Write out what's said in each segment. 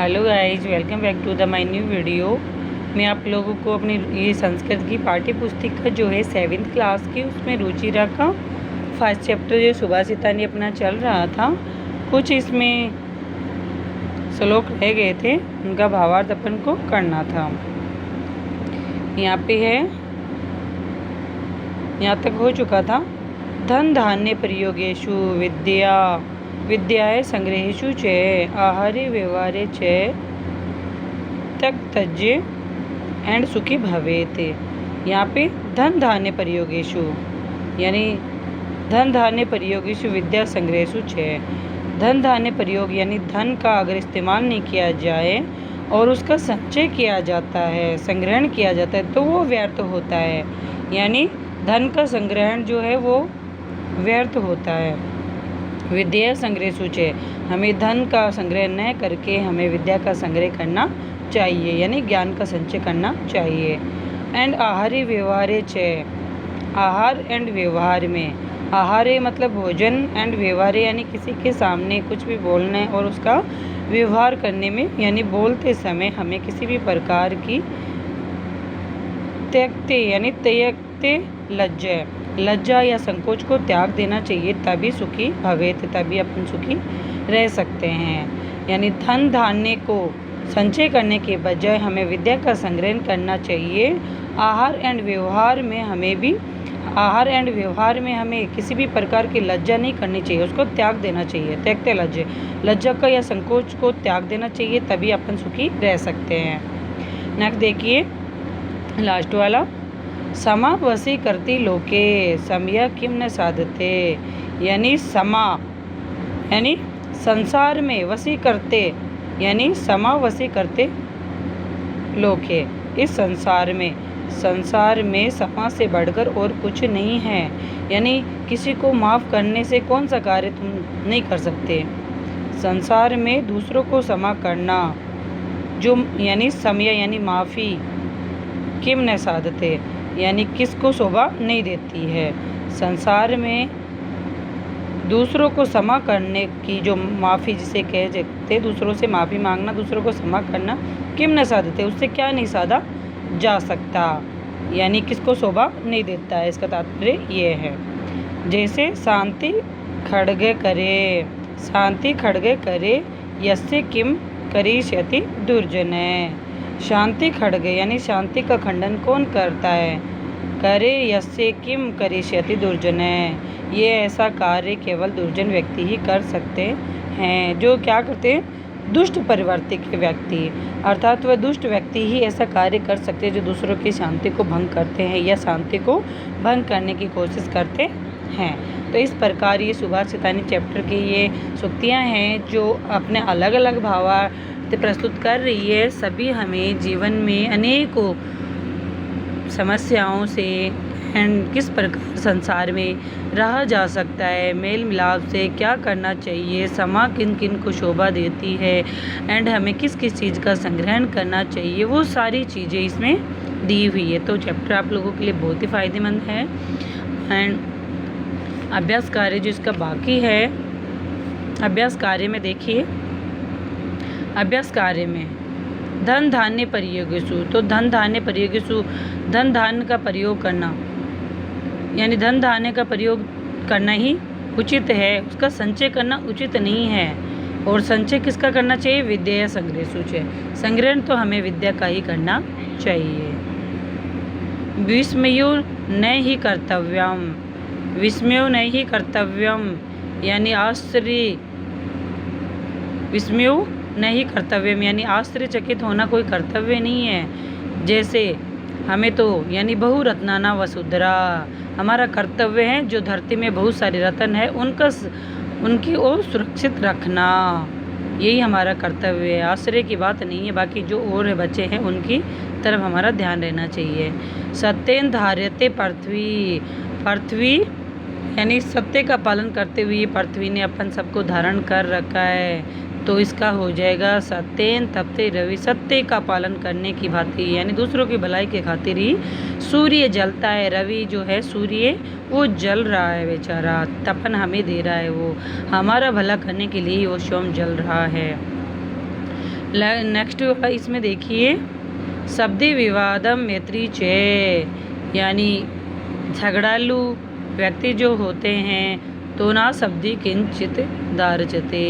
Hello guys, welcome back to the my new video. मैं आप लोगों को अपनी ये संस्कृत की पाठ्य पुस्तिका जो है 7th क्लास की, उसमें रुचिरा का फर्स्ट चैप्टर जो सुभाषितानी अपना चल रहा था, कुछ इसमें श्लोक रह गए थे, उनका भावार्थ अपन को करना था। यहाँ पे है, यहाँ तक हो चुका था। धन धान्य प्रयोगेषु विद्याय संग्रहेषु च आहारे व्यवहारे च तक तज्जे एंड सुखी भवेत। यहाँ पे धन धान्य प्रयोगेषु यानी धन धान्य प्रयोगेषु विद्या संग्रहेषु च, धन धान्य प्रयोग यानी धन का अगर इस्तेमाल नहीं किया जाए और उसका संचय किया जाता है, संग्रहण किया जाता है, तो वो व्यर्थ होता है। यानी धन का संग्रहण जो है वो व्यर्थ होता है। विद्या संग्रह सूचे, हमें धन का संग्रह न करके हमें विद्या का संग्रह करना चाहिए, यानी ज्ञान का संचय करना चाहिए। एंड आहारी व्यवहारे च, आहार एंड व्यवहार में, आहारे मतलब भोजन एंड व्यवहारे यानी किसी के सामने कुछ भी बोलना और उसका व्यवहार करने में, यानी बोलते समय हमें किसी भी प्रकार की त्यक्ते लज्जा या संकोच को त्याग देना चाहिए, तभी सुखी भवेत, तभी अपन सुखी रह सकते हैं। यानी धन धान्य को संचय करने के बजाय हमें विद्या का संग्रहण करना चाहिए। आहार एंड व्यवहार में हमें किसी भी प्रकार की लज्जा नहीं करनी चाहिए, उसको त्याग देना चाहिए। त्यक्ते लज्जा का या संकोच को त्याग देना चाहिए, तभी अपन सुखी रह सकते हैं। नेक्स्ट देखिए लास्ट वाला, समा वसी करती लोके समया किम न साधते। यानी समा यानी संसार में, वसी करते यानी समा वसी करते लोके, इस संसार में समा से बढ़कर और कुछ नहीं है। यानी किसी को माफ़ करने से कौन सा कार्य तुम नहीं कर सकते। संसार में दूसरों को क्षमा करना जो यानी समय यानी माफ़ी, किम न साधते यानी किसको शोभा नहीं देती है। संसार में दूसरों को क्षमा करने की जो माफ़ी जिसे कह सकते, दूसरों से माफ़ी मांगना, दूसरों को क्षमा करना, किम न साधते उससे क्या नहीं साधा जा सकता, यानी किसको शोभा नहीं देता है, इसका तात्पर्य ये है। जैसे शांति खड्गे करे यस्य किम करिष्यति दुर्जने। शांति खड्गे यानी शांति का खंडन कौन करता है, करे यस्य किम करिष्यति दुर्जने, ये ऐसा कार्य केवल दुर्जन व्यक्ति ही कर सकते हैं। जो क्या करते हैं, दुष्ट प्रवृत्ति के व्यक्ति, अर्थात वह दुष्ट व्यक्ति ही ऐसा कार्य कर सकते हैं जो दूसरों की शांति को भंग करते हैं या शांति को भंग करने की कोशिश करते हैं। तो इस प्रकार ये सुभाषितानी चैप्टर की ये सूक्तियाँ हैं जो अपने अलग अलग भावार्थ प्रस्तुत कर रही है। सभी हमें जीवन में अनेकों समस्याओं से एंड किस प्रकार संसार में रहा जा सकता है, मेल मिलाप से क्या करना चाहिए, समा किन किन को शोभा देती है एंड हमें किस किस चीज़ का संग्रहण करना चाहिए, वो सारी चीज़ें इसमें दी हुई है। तो चैप्टर आप लोगों के लिए बहुत ही फ़ायदेमंद है। एंड अभ्यास कार्य जो इसका बाकी है, अभ्यास कार्य में देखिए, अभ्यास कार्य में धन धान्य प्रयोगेषु, तो धन धान्य प्रयोगेषु, धन धान्य का प्रयोग करना यानी धन धान्य का प्रयोग करना ही उचित है, उसका संचय करना उचित नहीं है। और संचय किसका करना चाहिए, विद्या संग्रहेषु च, संग्रहण तो हमें विद्या का ही करना चाहिए। विस्मयो न ही कर्तव्यम यानी विस्मयो नहीं कर्तव्य यानी आश्चर्यचकित होना कोई कर्तव्य नहीं है। जैसे हमें तो यानी बहु रत्नाना वसुधरा, हमारा कर्तव्य है जो धरती में बहुत सारे रत्न है उनकी ओर सुरक्षित रखना, यही हमारा कर्तव्य है। आश्चर्य की बात नहीं है, बाकी जो और बच्चे हैं उनकी तरफ हमारा ध्यान रहना चाहिए। सत्येन धार्यते पृथ्वी यानी सत्य का पालन करते हुए पृथ्वी ने अपन सबको धारण कर रखा है, तो इसका हो जाएगा सत्येन तपते रवि, सत्य का पालन करने की भांति यानी दूसरों की भलाई के खातिर ही सूर्य जलता है। रवि जो है सूर्य वो जल रहा है बेचारा, तपन हमें दे रहा है, वो हमारा भला करने के लिए वो स्वयं जल रहा है। नेक्स्ट वाला इसमें देखिए, शब्दी विवादम मैत्री चे, यानी झगड़ालू व्यक्ति जो होते हैं तो ना शब्दी किंचित दारचते,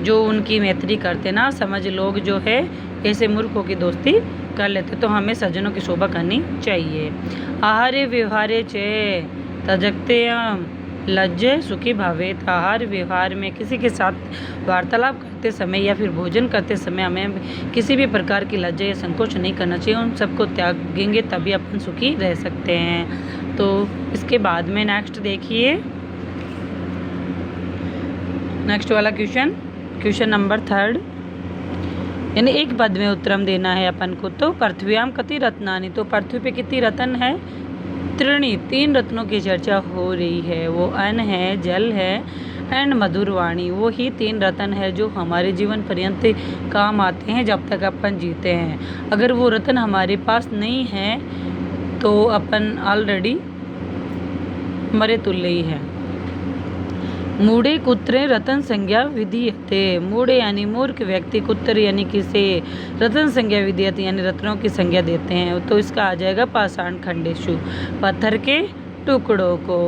जो उनकी मैत्री करते ना समझ लोग जो है ऐसे मूर्खों की दोस्ती कर लेते, तो हमें सज्जनों की शोभा करनी चाहिए। आहार्य व्यवहारे चे तजकते लज्जे सुखी भावेत, आहार व्यवहार में किसी के साथ वार्तालाप करते समय या फिर भोजन करते समय हमें किसी भी प्रकार की लज्जा या संकोच नहीं करना चाहिए, उन सबको त्यागेंगे तभी अपन सुखी रह सकते हैं। तो इसके बाद में नेक्स्ट देखिए, नेक्स्ट वाला क्वेश्चन नंबर 3, यानी एक पद में उत्तरम देना है अपन को। तो पृथ्व्याम कति रत्नानि, तो पृथ्वी पे कितनी रत्न है? त्रीणि, 3 रत्नों की चर्चा हो रही है। वो अन्न है, जल है एंड मधुरवाणी। वो ही 3 रत्न है जो हमारे जीवन पर्यंत काम आते हैं जब तक अपन जीते हैं। अगर वो रत्न हमारे पास नहीं है तो अपन ऑलरेडी मरे तुल्य ही है। मूढ़े कुत्रे रतन संज्ञा विधीयते, मूढ़े यानी मूर्ख व्यक्ति, कुत्र यानी किसे रतन संज्ञा विधीयते यानी रत्नों की संज्ञा देते हैं। तो इसका आ जाएगा पाषाण खंडेशु, पत्थर के टुकड़ों को।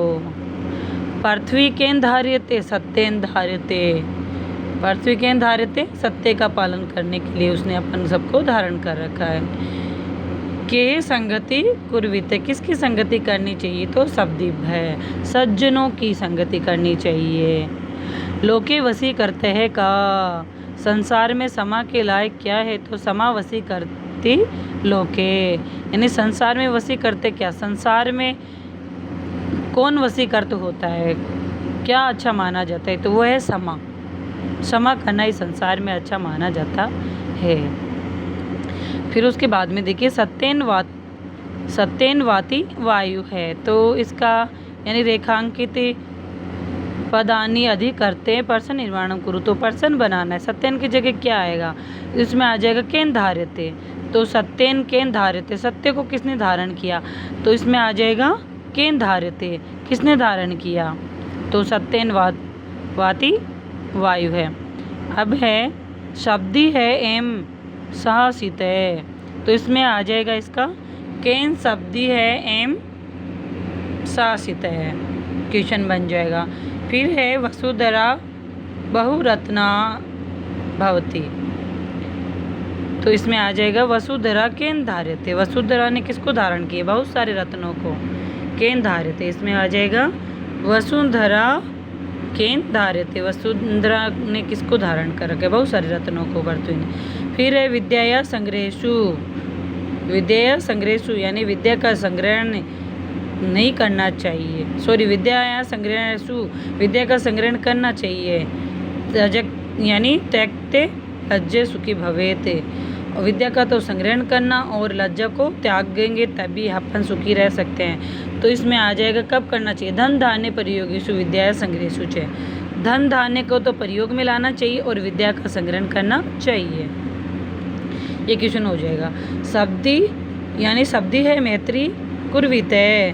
पृथ्वी केन धार्यते सत्येन धार्यते, पृथ्वी केन धार्यते, सत्य का पालन करने के लिए उसने अपन सबको धारण कर रखा है। के संगति कुर्विते, किसकी संगति करनी चाहिए? तो शब्दीप है, सज्जनों की संगति करनी चाहिए। लोके वसी करते हैं का, संसार में समा के लायक क्या है? तो समा वसी करती लोके, यानी संसार में वसी करते क्या? संसार में कौन वसी करते होता है, क्या अच्छा माना जाता है? तो वो है समा, समा करना ही संसार में अच्छा माना जाता है। फिर उसके बाद में देखिए सत्येनवाती वायु है, तो इसका यानी रेखांकित पदानी अधिक करते हैं पर्सन निर्माणम करो, तो पर्सन बनाना है। सत्यन की जगह क्या आएगा? इसमें आ जाएगा केन धार्यते, तो सत्येन केन धार्यते, सत्य को किसने धारण किया? तो इसमें आ जाएगा केन धार्यते, किसने धारण किया? तो सत्येनवाती वायु है। अब है शब्दी है एम साहसित है, तो इसमें आ जाएगा इसका केन शब्दी है एम साहसित है, क्वेश्चन बन जाएगा। फिर है वसुधरा बहुरत्ना भवती, तो इसमें आ जाएगा वसुधरा केन धार्यते, वसुधरा ने किसको धारण किया? बहुत सारे रत्नों को। केन धार्यते, इसमें आ जाएगा वसुधरा केन धार्यते, वसुंधरा ने किसको धारण कर रखा है? बहुत सारे रत्नों को पृथ्वी ने। फिर है विद्या संग्रहेषु, विद्या संग्रहेषु यानी विद्या का संग्रहण नहीं करना चाहिए, सॉरी विद्या संग्रहेषु, विद्या का संग्रहण करना चाहिए। यानी त्यक्ते लज्जे सुखी भवेते, विद्या का तो संग्रहण करना और लज्जा को त्यागेंगे तभी अपन सुखी रह सकते हैं। तो इसमें आ जाएगा कब करना चाहिए? धन धान्य प्रयोगेषु विद्या संग्रहेषु चे, धन धान्य को तो प्रयोग में लाना चाहिए और विद्या का संग्रहण करना चाहिए। ये क्वेश्चन हो जाएगा। शब्दी यानी शब्दी है मैत्री कुर्विते,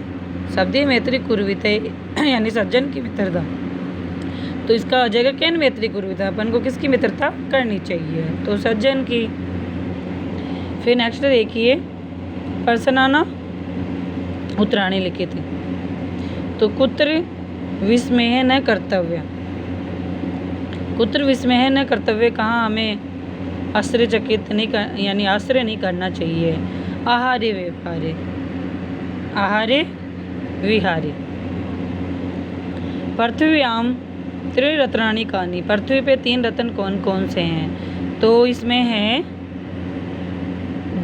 शब्दी मैत्री कुर्विते यानी सज्जन की मित्रता, तो इसका आ जाएगा केन मैत्री कुर्विते, अपन को किसकी मित्रता करनी चाहिए? तो सज्जन की। फिर नेक्स्ट देखिए, पर्सनाना उत्तराणी लिखी थी, तो कुत्र विस्मेह न कर्तव्य, कुत्र विस्मेह न कर्तव्य, कहाँ हमें आश्चर्यचकित नहीं कर, यानी आश्चर्य नहीं करना चाहिए। आहार्य व्यवहारे, आहार्य विहारी। पृथ्व्याम त्रिरत्नानि कानि, पृथ्वी पे 3 रत्न कौन कौन से हैं? तो इसमें है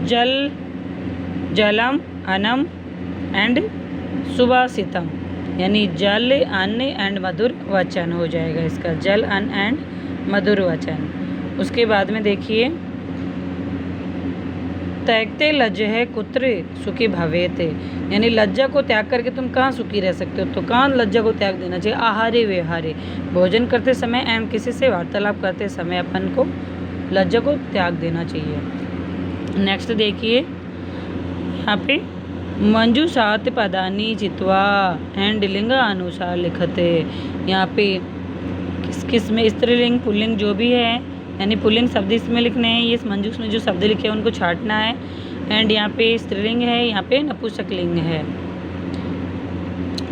जल, जलम, अन्नम एंड सुभाषितम, यानी जल, अन्न एंड मधुर वचन हो जाएगा इसका, जल, अन्न एंड मधुर वचन। उसके बाद में देखिए, त्यागते लज्ज है कुत्र सुखी भवेते, यानी लज्जा को त्याग करके तुम कहाँ सुखी रह सकते हो? तो कहाँ लज्जा को त्याग देना चाहिए? आहार्य व्यवहारे, भोजन करते समय एवं किसी से वार्तालाप करते समय अपन को लज्जा को त्याग देना चाहिए। नेक्स्ट देखिए, यहाँ पे मंजूषात पदानी चित्वा एंड लिंग अनुसार लिखते, यहाँ पे किस किस में स्त्रीलिंग पुल्लिंग जो भी है यानी पुल्लिंग शब्द इसमें लिखने हैं, ये मंजूस में जो शब्द लिखे हैं उनको छांटना है। एंड यहाँ पे स्त्रीलिंग है, यहाँ पे नपुंसकलिंग है।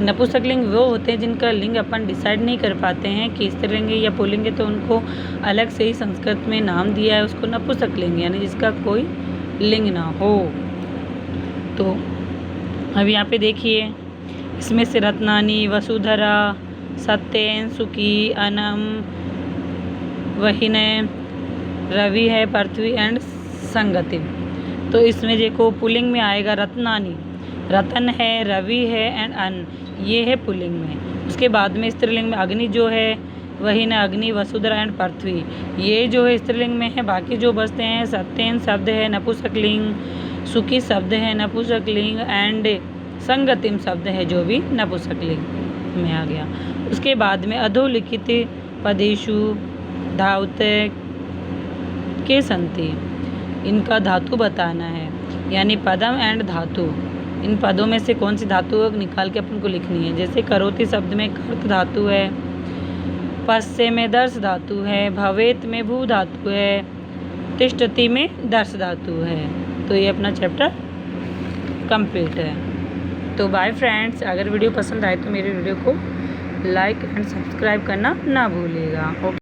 नपुंसकलिंग वो होते हैं जिनका लिंग अपन डिसाइड नहीं कर पाते हैं कि स्त्रीलिंग है या पुल्लिंग है, तो उनको अलग से ही संस्कृत में नाम दिया है, उसको नपुंसकलिंग, यानी जिसका कोई लिंग ना हो। तो अब यहाँ पे देखिए, इसमें से रत्नानी, वसुधरा, सत्येन, सुखी, अनम, वहीने, रवि है, पृथ्वी एंड संगति। तो इसमें देखो पुल्लिंग में आएगा रत्नानी, रतन है, रवि है एंड अन, ये है पुल्लिंग में। उसके बाद में स्त्रीलिंग में अग्नि जो है वही न, अग्नि, वसुधरा एंड पृथ्वी, ये जो है स्त्रीलिंग में है। बाकी जो बचते हैं सत्येन शब्द है नपुंसकलिंग, सुखी शब्द है नपुंसकलिंग एंड संगतिम शब्द है जो भी नपुंसकलिंग में आ गया। उसके बाद में अधोलिखित पदेषु धातु के संति, इनका धातु बताना है, यानी पदम एंड धातु। इन पदों में से कौन सी धातु निकाल के अपन को लिखनी है। जैसे करोति शब्द में कर्त धातु है, पश्य में दर्श धातु है, भवेत में भू धातु है, तिष्ठति में दर्श धातु है। तो ये अपना चैप्टर कंप्लीट है। तो बाय फ्रेंड्स, अगर वीडियो पसंद आए तो मेरे वीडियो को लाइक एंड सब्सक्राइब करना ना भूलिएगा। ओके।